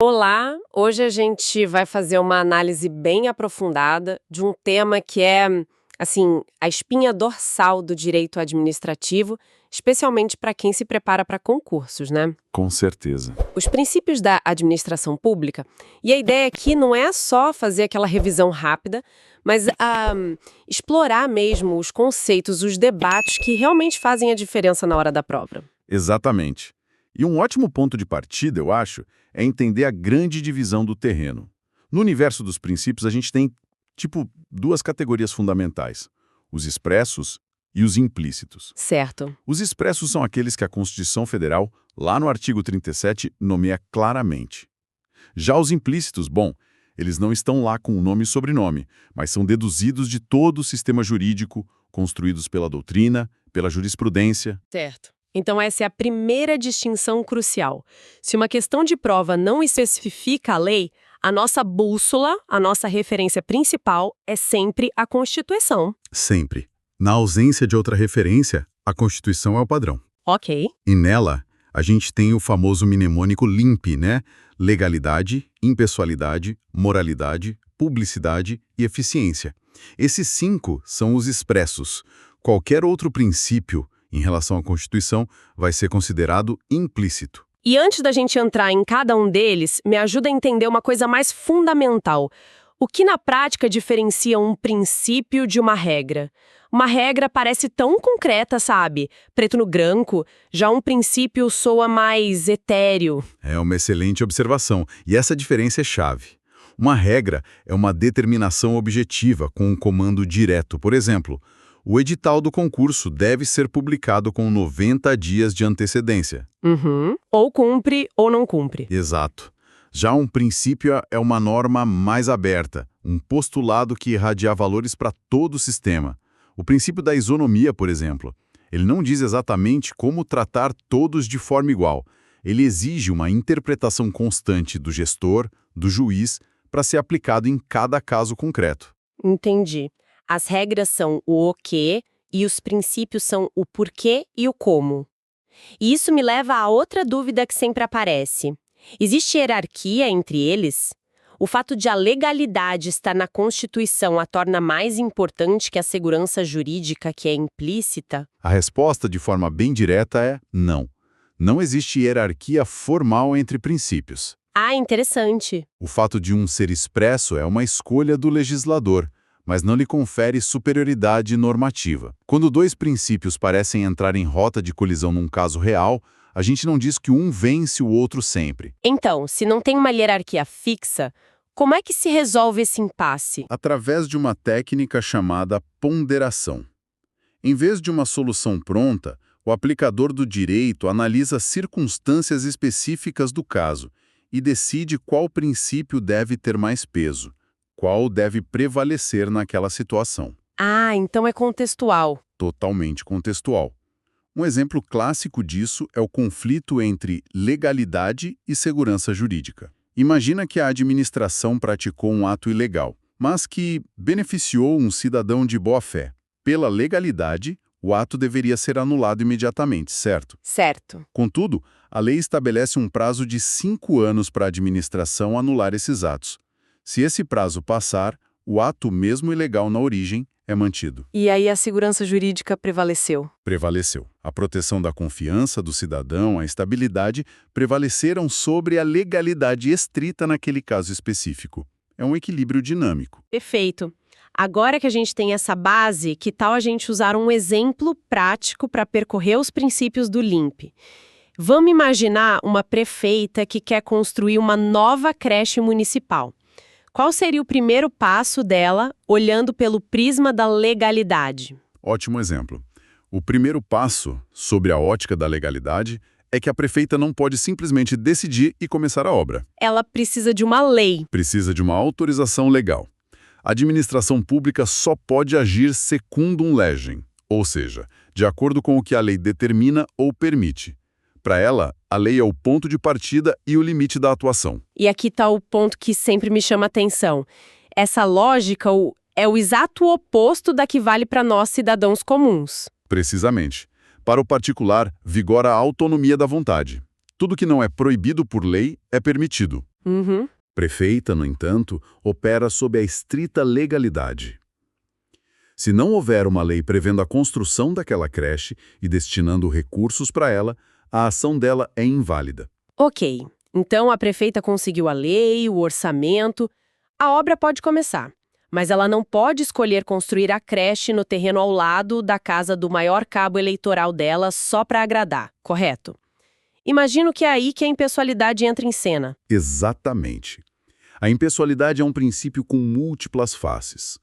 Olá, hoje a gente vai fazer uma análise bem aprofundada de um tema que é, assim, a espinha dorsal do direito administrativo, especialmente para quem se prepara para concursos, né? Com certeza. Os princípios da administração pública, e a ideia aqui não é só fazer aquela revisão rápida, mas explorar mesmo os conceitos, os debates que realmente fazem a diferença na hora da prova. Exatamente. E um ótimo ponto de partida, eu acho, é entender a grande divisão do terreno. No universo dos princípios, a gente tem, duas categorias fundamentais: os expressos e os implícitos. Certo. Os expressos são aqueles que a Constituição Federal, lá no artigo 37, nomeia claramente. Já os implícitos, eles não estão lá com o nome e sobrenome, mas são deduzidos de todo o sistema jurídico, construídos pela doutrina, pela jurisprudência. Certo. Então, essa é a primeira distinção crucial. Se uma questão de prova não especifica a lei, a nossa bússola, a nossa referência principal é sempre a Constituição. Sempre. Na ausência de outra referência, a Constituição é o padrão. Ok. E nela, a gente tem o famoso mnemônico LIMP, né? Legalidade, impessoalidade, moralidade, publicidade e eficiência. Esses 5 são os expressos. Qualquer outro princípio em relação à Constituição vai ser considerado implícito. E antes da gente entrar em cada um deles, me ajuda a entender uma coisa mais fundamental. O que na prática diferencia um princípio de uma regra? Uma regra parece tão concreta, sabe? Preto no branco. Já um princípio soa mais etéreo. É uma excelente observação, e essa diferença é chave. Uma regra é uma determinação objetiva com um comando direto. Por exemplo, o edital do concurso deve ser publicado com 90 dias de antecedência. Ou cumpre ou não cumpre. Exato. Já um princípio é uma norma mais aberta, um postulado que irradia valores para todo o sistema. O princípio da isonomia, por exemplo, ele não diz exatamente como tratar todos de forma igual. Ele exige uma interpretação constante do gestor, do juiz, para ser aplicado em cada caso concreto. Entendi. As regras são o quê e os princípios são o porquê e o como. E isso me leva a outra dúvida que sempre aparece. Existe hierarquia entre eles? O fato de a legalidade estar na Constituição a torna mais importante que a segurança jurídica que é implícita? A resposta, de forma bem direta, é não. Não existe hierarquia formal entre princípios. Ah, interessante. O fato de um ser expresso é uma escolha do legislador, mas não lhe confere superioridade normativa. Quando 2 princípios parecem entrar em rota de colisão num caso real, a gente não diz que um vence o outro sempre. Então, se não tem uma hierarquia fixa, como é que se resolve esse impasse? Através de uma técnica chamada ponderação. Em vez de uma solução pronta, o aplicador do direito analisa circunstâncias específicas do caso e decide qual princípio deve ter mais peso, qual deve prevalecer naquela situação. Ah, então é contextual. Totalmente contextual. Um exemplo clássico disso é o conflito entre legalidade e segurança jurídica. Imagina que a administração praticou um ato ilegal, mas que beneficiou um cidadão de boa-fé. Pela legalidade, o ato deveria ser anulado imediatamente, certo? Certo. Contudo, a lei estabelece um prazo de 5 anos para a administração anular esses atos. Se esse prazo passar, o ato mesmo ilegal na origem é mantido. E aí a segurança jurídica prevaleceu. Prevaleceu. A proteção da confiança do cidadão, a estabilidade, prevaleceram sobre a legalidade estrita naquele caso específico. É um equilíbrio dinâmico. Perfeito. Agora que a gente tem essa base, que tal a gente usar um exemplo prático para percorrer os princípios do LIMP? Vamos imaginar uma prefeita que quer construir uma nova creche municipal. Qual seria o primeiro passo dela, olhando pelo prisma da legalidade? Ótimo exemplo. O primeiro passo, sobre a ótica da legalidade, é que a prefeita não pode simplesmente decidir e começar a obra. Ela precisa de uma lei. Precisa de uma autorização legal. A administração pública só pode agir secundum legem, ou seja, de acordo com o que a lei determina ou permite. Para ela, a lei é o ponto de partida e o limite da atuação. E aqui está o ponto que sempre me chama a atenção. Essa lógica é o exato oposto da que vale para nós cidadãos comuns. Precisamente. Para o particular, vigora a autonomia da vontade. Tudo que não é proibido por lei é permitido. Uhum. Prefeita, no entanto, opera sob a estrita legalidade. Se não houver uma lei prevendo a construção daquela creche e destinando recursos para ela, a ação dela é inválida. Ok, então a prefeita conseguiu a lei, o orçamento, a obra pode começar. Mas ela não pode escolher construir a creche no terreno ao lado da casa do maior cabo eleitoral dela só para agradar, correto? Imagino que é aí que a impessoalidade entra em cena. Exatamente. A impessoalidade é um princípio com múltiplas faces.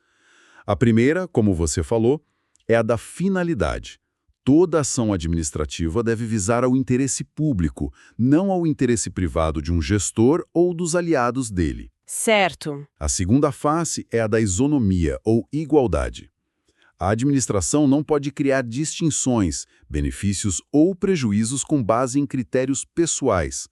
A primeira, como você falou, é a da finalidade. Toda ação administrativa deve visar ao interesse público, não ao interesse privado de um gestor ou dos aliados dele. Certo. A segunda face é a da isonomia, ou igualdade. A administração não pode criar distinções, benefícios ou prejuízos com base em critérios pessoais.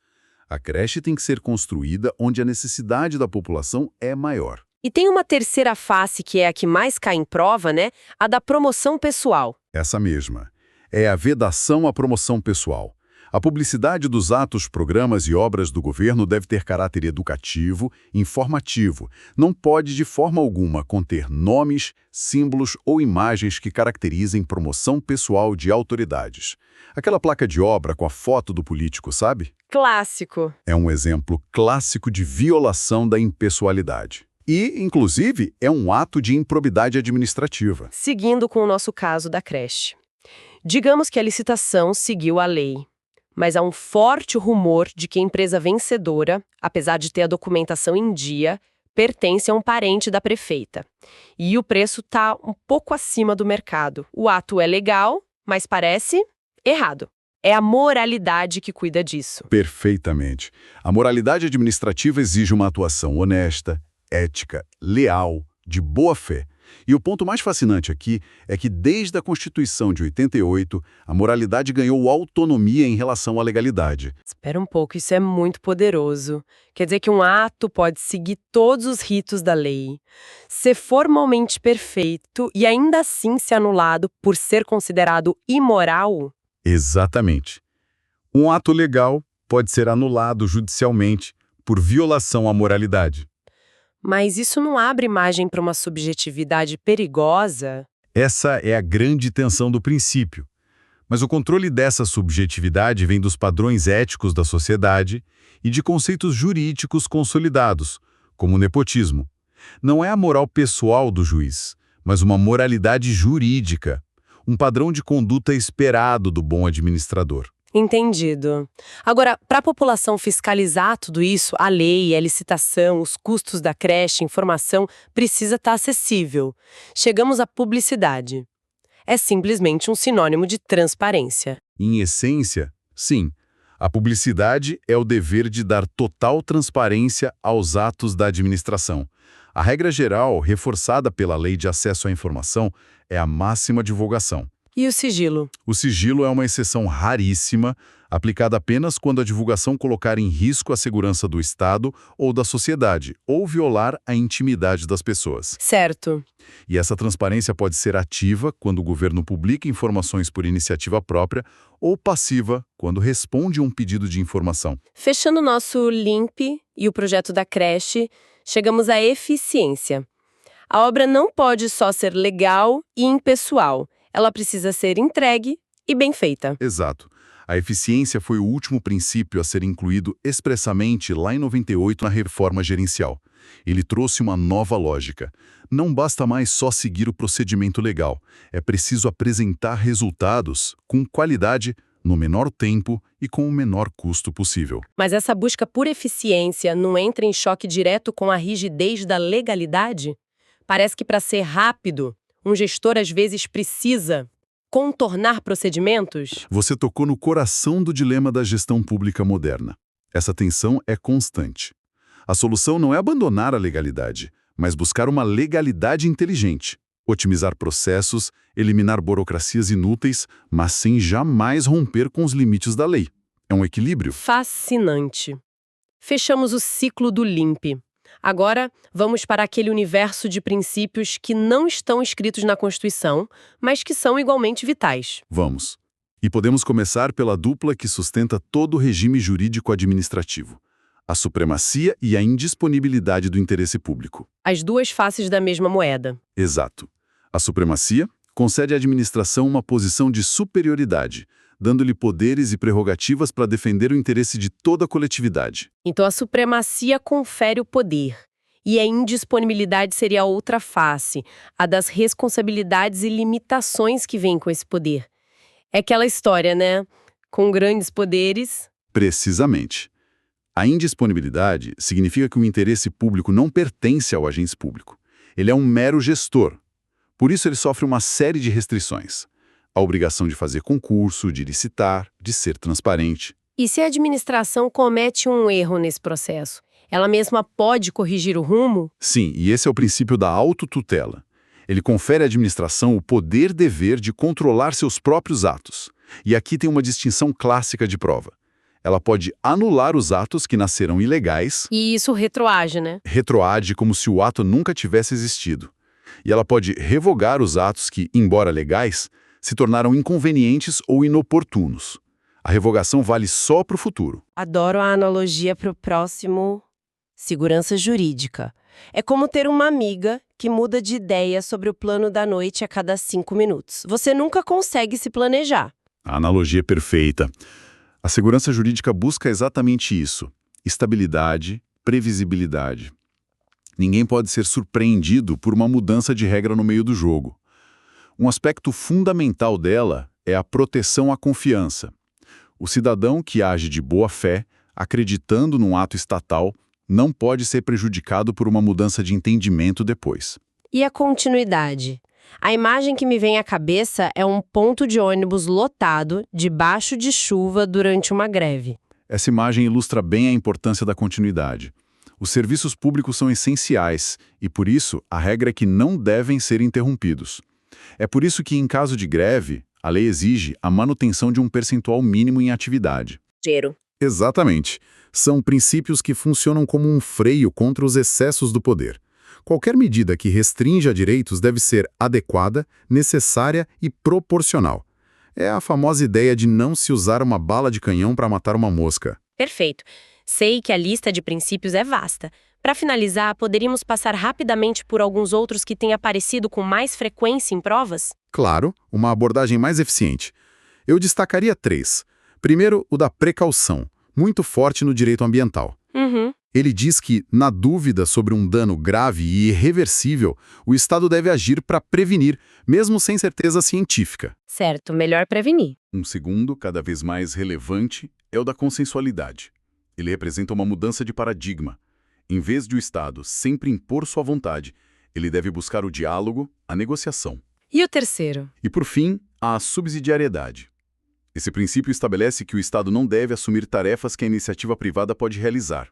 A creche tem que ser construída onde a necessidade da população é maior. E tem uma terceira face que é a que mais cai em prova, né? A da promoção pessoal. Essa mesma. É a vedação à promoção pessoal. A publicidade dos atos, programas e obras do governo deve ter caráter educativo, informativo. Não pode, de forma alguma, conter nomes, símbolos ou imagens que caracterizem promoção pessoal de autoridades. Aquela placa de obra com a foto do político, sabe? Clássico. É um exemplo clássico de violação da impessoalidade. E, inclusive, é um ato de improbidade administrativa. Seguindo com o nosso caso da creche. Digamos que a licitação seguiu a lei. Mas há um forte rumor de que a empresa vencedora, apesar de ter a documentação em dia, pertence a um parente da prefeita. E o preço está um pouco acima do mercado. O ato é legal, mas parece errado. É a moralidade que cuida disso. Perfeitamente. A moralidade administrativa exige uma atuação honesta, ética, leal, de boa fé. E o ponto mais fascinante aqui é que, desde a Constituição de 88, a moralidade ganhou autonomia em relação à legalidade. Espera um pouco, isso é muito poderoso. Quer dizer que um ato pode seguir todos os ritos da lei, ser formalmente perfeito e ainda assim ser anulado por ser considerado imoral? Exatamente. Um ato legal pode ser anulado judicialmente por violação à moralidade. Mas isso não abre margem para uma subjetividade perigosa? Essa é a grande tensão do princípio. Mas o controle dessa subjetividade vem dos padrões éticos da sociedade e de conceitos jurídicos consolidados, como o nepotismo. Não é a moral pessoal do juiz, mas uma moralidade jurídica, um padrão de conduta esperado do bom administrador. Entendido. Agora, para a população fiscalizar tudo isso, a lei, a licitação, os custos da creche, informação, precisa estar acessível. Chegamos à publicidade. É simplesmente um sinônimo de transparência. Em essência, sim, a publicidade é o dever de dar total transparência aos atos da administração. A regra geral, reforçada pela Lei de Acesso à Informação, é a máxima divulgação. E o sigilo? O sigilo é uma exceção raríssima, aplicada apenas quando a divulgação colocar em risco a segurança do Estado ou da sociedade, ou violar a intimidade das pessoas. Certo. E essa transparência pode ser ativa quando o governo publica informações por iniciativa própria ou passiva quando responde a um pedido de informação. Fechando o nosso LIMP e o projeto da creche, chegamos à eficiência. A obra não pode só ser legal e impessoal. Ela precisa ser entregue e bem feita. Exato. A eficiência foi o último princípio a ser incluído expressamente lá em 98 na reforma gerencial. Ele trouxe uma nova lógica. Não basta mais só seguir o procedimento legal. É preciso apresentar resultados com qualidade, no menor tempo e com o menor custo possível. Mas essa busca por eficiência não entra em choque direto com a rigidez da legalidade? Parece que para ser rápido, um gestor às vezes precisa contornar procedimentos? Você tocou no coração do dilema da gestão pública moderna. Essa tensão é constante. A solução não é abandonar a legalidade, mas buscar uma legalidade inteligente. Otimizar processos, eliminar burocracias inúteis, mas sem jamais romper com os limites da lei. É um equilíbrio. Fascinante. Fechamos o ciclo do LIMP. Agora, vamos para aquele universo de princípios que não estão escritos na Constituição, mas que são igualmente vitais. Vamos. E podemos começar pela dupla que sustenta todo o regime jurídico administrativo: a a supremacia e a indisponibilidade do interesse público. As duas faces da mesma moeda. Exato. A supremacia concede à administração uma posição de superioridade, dando-lhe poderes e prerrogativas para defender o interesse de toda a coletividade. Então a supremacia confere o poder. E a indisponibilidade seria a outra face, a das responsabilidades e limitações que vêm com esse poder. É aquela história, né? Com grandes poderes... Precisamente. A indisponibilidade significa que o interesse público não pertence ao agente público. Ele é um mero gestor. Por isso ele sofre uma série de restrições. A obrigação de fazer concurso, de licitar, de ser transparente. E se a administração comete um erro nesse processo? Ela mesma pode corrigir o rumo? Sim, e esse é o princípio da autotutela. Ele confere à administração o poder-dever de controlar seus próprios atos. E aqui tem uma distinção clássica de prova. Ela pode anular os atos que nasceram ilegais. E isso retroage, né? Retroage como se o ato nunca tivesse existido. E ela pode revogar os atos que, embora legais, se tornaram inconvenientes ou inoportunos. A revogação vale só para o futuro. Adoro a analogia para o próximo. Segurança jurídica. É como ter uma amiga que muda de ideia sobre o plano da noite a cada 5 minutos. Você nunca consegue se planejar. A analogia é perfeita. A segurança jurídica busca exatamente isso: estabilidade, previsibilidade. Ninguém pode ser surpreendido por uma mudança de regra no meio do jogo. Um aspecto fundamental dela é a proteção à confiança. O cidadão que age de boa fé, acreditando num ato estatal, não pode ser prejudicado por uma mudança de entendimento depois. E a continuidade? A imagem que me vem à cabeça é um ponto de ônibus lotado, debaixo de chuva, durante uma greve. Essa imagem ilustra bem a importância da continuidade. Os serviços públicos são essenciais e, por isso, a regra é que não devem ser interrompidos. É por isso que, em caso de greve, a lei exige a manutenção de um percentual mínimo em atividade. Gero. Exatamente. São princípios que funcionam como um freio contra os excessos do poder. Qualquer medida que restrinja direitos deve ser adequada, necessária e proporcional. É a famosa ideia de não se usar uma bala de canhão para matar uma mosca. Perfeito. Sei que a lista de princípios é vasta. Para finalizar, poderíamos passar rapidamente por alguns outros que têm aparecido com mais frequência em provas? Claro, uma abordagem mais eficiente. Eu destacaria 3. Primeiro, o da precaução, muito forte no direito ambiental. Ele diz que, na dúvida sobre um dano grave e irreversível, o Estado deve agir para prevenir, mesmo sem certeza científica. Certo, melhor prevenir. Um segundo, cada vez mais relevante, é o da consensualidade. Ele representa uma mudança de paradigma. Em vez de o Estado sempre impor sua vontade, ele deve buscar o diálogo, a negociação. E o terceiro? E, por fim, a subsidiariedade. Esse princípio estabelece que o Estado não deve assumir tarefas que a iniciativa privada pode realizar.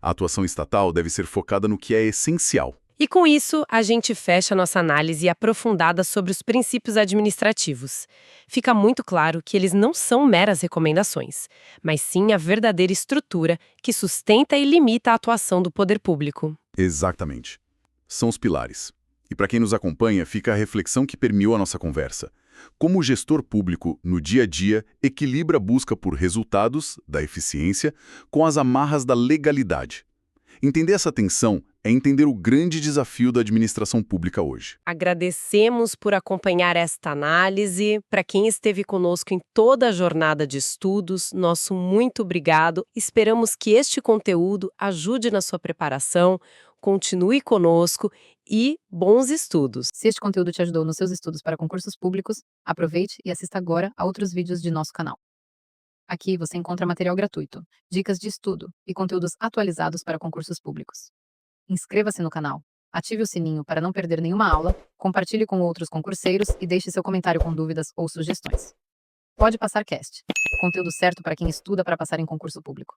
A atuação estatal deve ser focada no que é essencial. E com isso, a gente fecha nossa análise aprofundada sobre os princípios administrativos. Fica muito claro que eles não são meras recomendações, mas sim a verdadeira estrutura que sustenta e limita a atuação do poder público. Exatamente. São os pilares. E para quem nos acompanha, fica a reflexão que permeou a nossa conversa. Como o gestor público, no dia a dia, equilibra a busca por resultados, da eficiência, com as amarras da legalidade. Entender essa tensão é entender o grande desafio da administração pública hoje. Agradecemos por acompanhar esta análise. Para quem esteve conosco em toda a jornada de estudos, nosso muito obrigado. Esperamos que este conteúdo ajude na sua preparação. Continue conosco e bons estudos! Se este conteúdo te ajudou nos seus estudos para concursos públicos, aproveite e assista agora a outros vídeos de nosso canal. Aqui você encontra material gratuito, dicas de estudo e conteúdos atualizados para concursos públicos. Inscreva-se no canal, ative o sininho para não perder nenhuma aula, compartilhe com outros concurseiros e deixe seu comentário com dúvidas ou sugestões. Pode Passar Cast, o conteúdo certo para quem estuda para passar em concurso público.